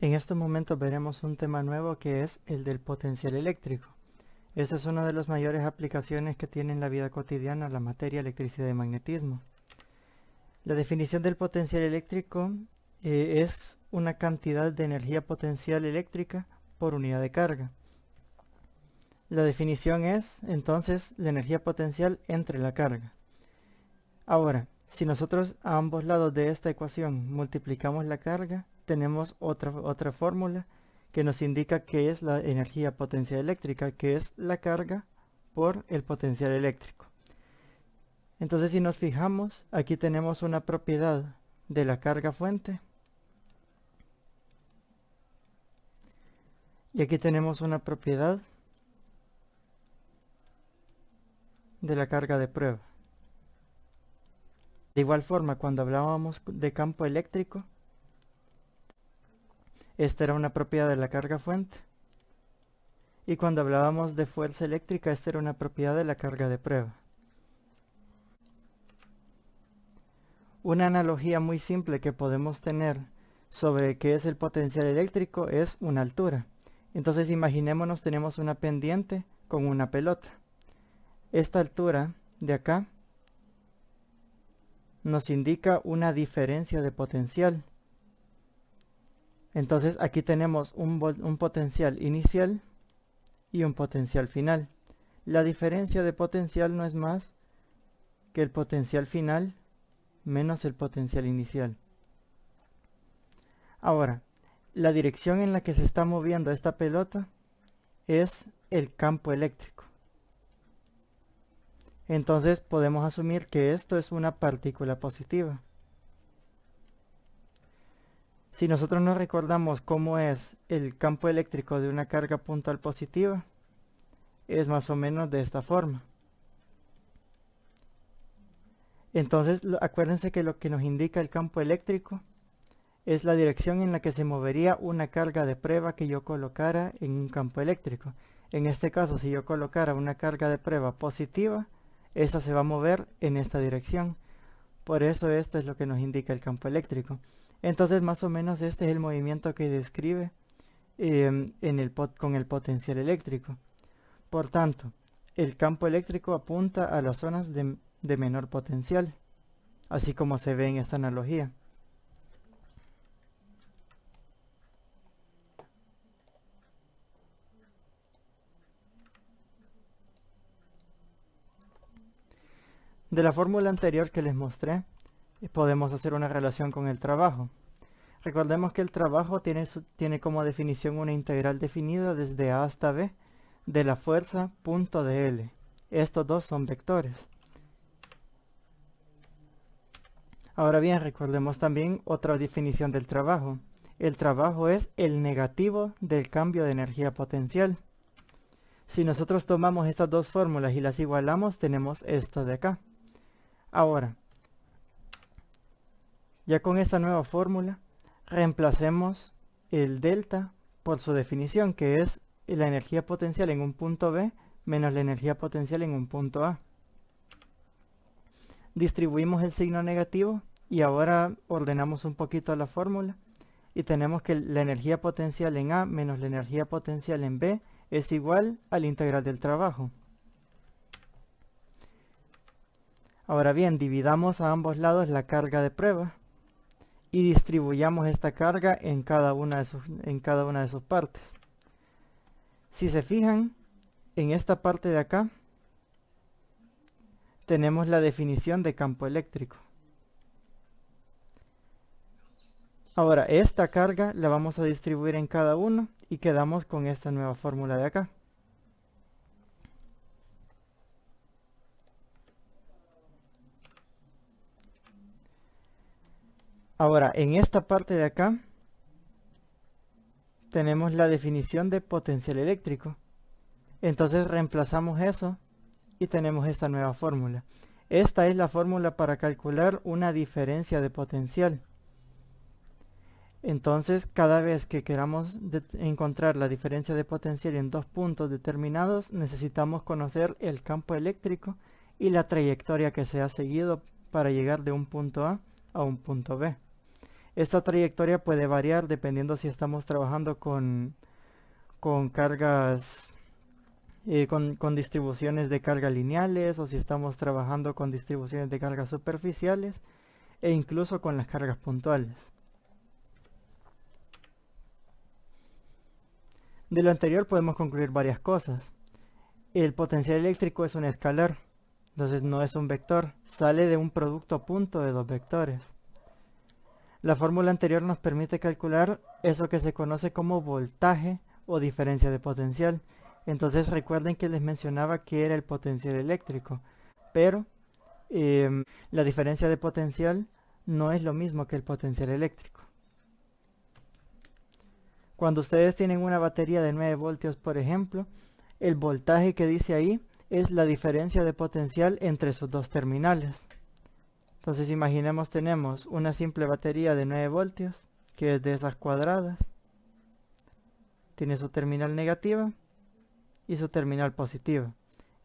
En estos momentos veremos un tema nuevo que es el del potencial eléctrico. Esta es una de las mayores aplicaciones que tiene en la vida cotidiana la materia, electricidad y magnetismo. La definición del potencial eléctrico es una cantidad de energía potencial eléctrica por unidad de carga. La definición es, entonces, la energía potencial entre la carga. Ahora, si nosotros a ambos lados de esta ecuación multiplicamos la carga, tenemos otra fórmula que nos indica qué es la energía potencial eléctrica, que es la carga por el potencial eléctrico. Entonces, si nos fijamos, aquí tenemos una propiedad de la carga fuente y aquí tenemos una propiedad de la carga de prueba. De igual forma, cuando hablábamos de campo eléctrico, esta era una propiedad de la carga fuente. Y cuando hablábamos de fuerza eléctrica, esta era una propiedad de la carga de prueba. Una analogía muy simple que podemos tener sobre qué es el potencial eléctrico es una altura. Entonces imaginémonos tenemos una pendiente con una pelota. Esta altura de acá nos indica una diferencia de potencial. Entonces aquí tenemos un potencial inicial y un potencial final. La diferencia de potencial no es más que el potencial final menos el potencial inicial. Ahora, la dirección en la que se está moviendo esta pelota es el campo eléctrico. Entonces podemos asumir que esto es una partícula positiva. Si nosotros nos recordamos cómo es el campo eléctrico de una carga puntual positiva, es más o menos de esta forma. Entonces, acuérdense que lo que nos indica el campo eléctrico es la dirección en la que se movería una carga de prueba que yo colocara en un campo eléctrico. En este caso, si yo colocara una carga de prueba positiva, esta se va a mover en esta dirección. Por eso esto es lo que nos indica el campo eléctrico. Entonces, más o menos este es el movimiento que describe con el potencial eléctrico. Por tanto, el campo eléctrico apunta a las zonas de menor potencial, así como se ve en esta analogía. De la fórmula anterior que les mostré, podemos hacer una relación con el trabajo. Recordemos que el trabajo tiene como definición una integral definida desde A hasta B de la fuerza punto de L. Estos dos son vectores. Ahora bien, recordemos también otra definición del trabajo. El trabajo es el negativo del cambio de energía potencial. Si nosotros tomamos estas dos fórmulas y las igualamos, tenemos esto de acá. Ahora, ya con esta nueva fórmula, reemplacemos el delta por su definición, que es la energía potencial en un punto B menos la energía potencial en un punto A. Distribuimos el signo negativo y ahora ordenamos un poquito la fórmula y tenemos que la energía potencial en A menos la energía potencial en B es igual a la integral del trabajo. Ahora bien, dividamos a ambos lados la carga de prueba y distribuyamos esta carga en cada una de sus partes. Si se fijan, en esta parte de acá tenemos la definición de campo eléctrico. Ahora, esta carga la vamos a distribuir en cada uno y quedamos con esta nueva fórmula de acá. Ahora, en esta parte de acá tenemos la definición de potencial eléctrico. Entonces reemplazamos eso y tenemos esta nueva fórmula. Esta es la fórmula para calcular una diferencia de potencial. Entonces, cada vez que queramos encontrar la diferencia de potencial en dos puntos determinados, necesitamos conocer el campo eléctrico y la trayectoria que se ha seguido para llegar de un punto A un punto B. Esta trayectoria puede variar dependiendo si estamos trabajando con cargas, con distribuciones de carga lineales, o si estamos trabajando con distribuciones de cargas superficiales, e incluso con las cargas puntuales. De lo anterior podemos concluir varias cosas. El potencial eléctrico es un escalar, entonces no es un vector, sale de un producto punto de dos vectores. La fórmula anterior nos permite calcular eso que se conoce como voltaje o diferencia de potencial. Entonces recuerden que les mencionaba que era el potencial eléctrico, pero la diferencia de potencial no es lo mismo que el potencial eléctrico. Cuando ustedes tienen una batería de 9 voltios, por ejemplo, el voltaje que dice ahí es la diferencia de potencial entre sus dos terminales. Entonces imaginemos tenemos una simple batería de 9 voltios, que es de esas cuadradas. Tiene su terminal negativa y su terminal positiva.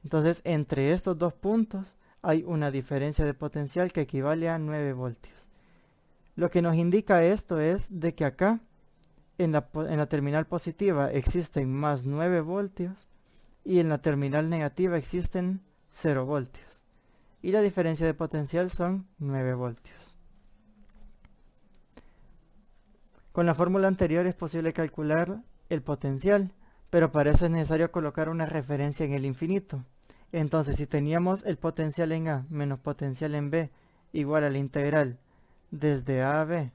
Entonces entre estos dos puntos hay una diferencia de potencial que equivale a 9 voltios. Lo que nos indica esto es de que acá en la terminal positiva existen más 9 voltios y en la terminal negativa existen 0 voltios. Y la diferencia de potencial son 9 voltios. Con la fórmula anterior es posible calcular el potencial, pero para eso es necesario colocar una referencia en el infinito. Entonces, si teníamos el potencial en A menos potencial en B igual a la integral desde A a B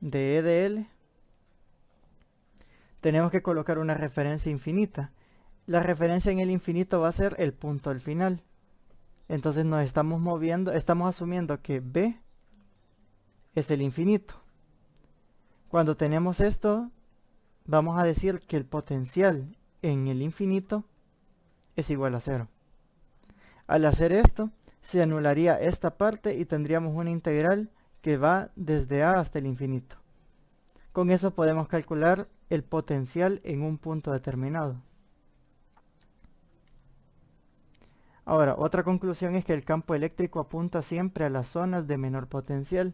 de E de L, tenemos que colocar una referencia infinita. La referencia en el infinito va a ser el punto al final. Entonces nos estamos moviendo, estamos asumiendo que B es el infinito. Cuando tenemos esto, vamos a decir que el potencial en el infinito es igual a 0. Al hacer esto, se anularía esta parte y tendríamos una integral que va desde A hasta el infinito. Con eso podemos calcular el potencial en un punto determinado. Ahora, otra conclusión es que el campo eléctrico apunta siempre a las zonas de menor potencial.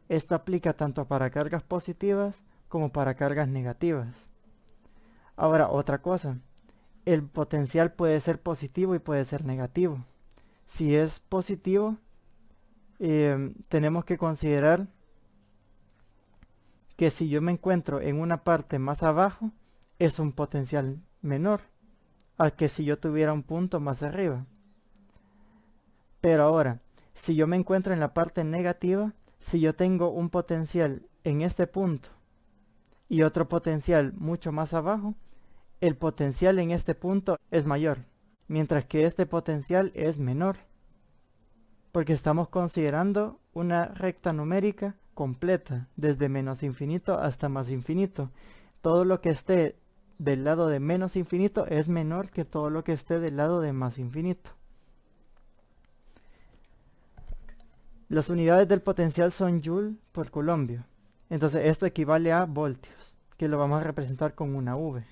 Esto aplica tanto para cargas positivas como para cargas negativas. Ahora, otra cosa. El potencial puede ser positivo y puede ser negativo. Si es positivo, tenemos que considerar que si yo me encuentro en una parte más abajo, es un potencial menor al que si yo tuviera un punto más arriba. Pero ahora, si yo me encuentro en la parte negativa, si yo tengo un potencial en este punto y otro potencial mucho más abajo, el potencial en este punto es mayor, mientras que este potencial es menor, porque estamos considerando una recta numérica completa, desde menos infinito hasta más infinito. Todo lo que esté del lado de menos infinito es menor que todo lo que esté del lado de más infinito. Las unidades del potencial son Joule por Coulomb. Entonces esto equivale a voltios, que lo vamos a representar con una V.